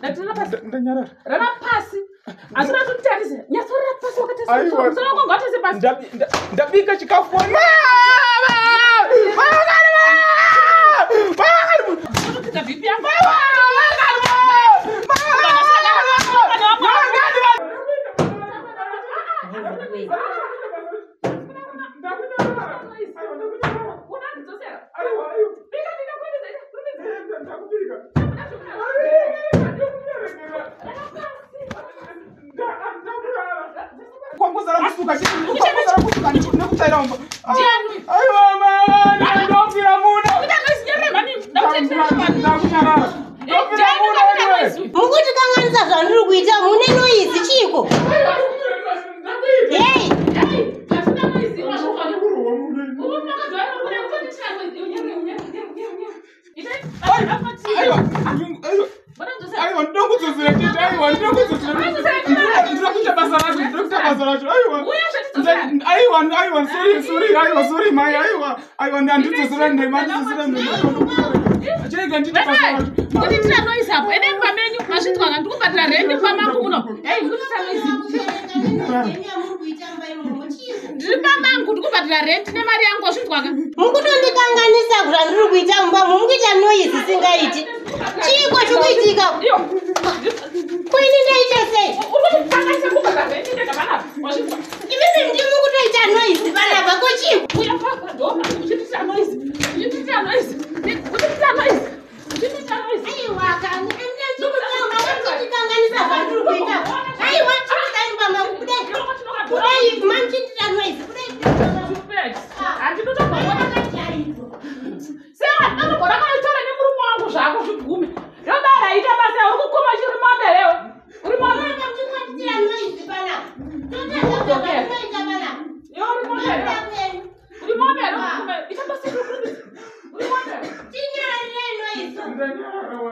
Ndatina pasi. Ndanyarara. Rana pasi. Asina tutarisa. Nyasorera pasi wakati sasa. Aiwa. Sasa uko ngati pasi. Ndabika chikafu. Mama! Kita bibi yangu. Mukuti kanganisa zvandiri kuita mune noise chiko. Hey! Aiwa, ndokuzozera tete, aiwa, ndokuzozera. Ndirakuita basa racho, ndirakuita basa racho, aiwa. Aiwa, sorry, mai, aiwa, ndandizozera ndema, ndizozera ndema. Chega ndita basa racho. Kuti tira noise apo. Ene pamenyu masvitwa ndikubatira rent pamangu muno. Hey, kuti tira noise. Ndiri pamangu ndikubatira rent nemari yangu wasvitwa. Mukutondikanganisa zvandiri kuita mumba mukuita noise singaiti. Chiko chikuitika. Kwini ndaita sei? Unokanganisa kubatira rent ndekabana wasvitwa. Imisi ndiri mukutoita noise panapa kochiko. Uya papa ndo uchitira noise. Uchitira noise. Uchitira noise. Uchitira noise. Aiwa kangu ndikanganisa zvandiri kuita. Aiwa chikudai pamba kudai. Kudai manchitira noise. Kudai. Handinotombona kachaidzo. Saka ndinogona kaitora nemurume wangu zvako zvigume. Yobara ita basa uri kukuma chiri momberewe. Uri momberewe Ndikuitira noise panapa. Totaita panapa. Yo uri momberewe. Uri momberewe. Ita basa uri momberewe. Uri momberewe. Tinyarire noise.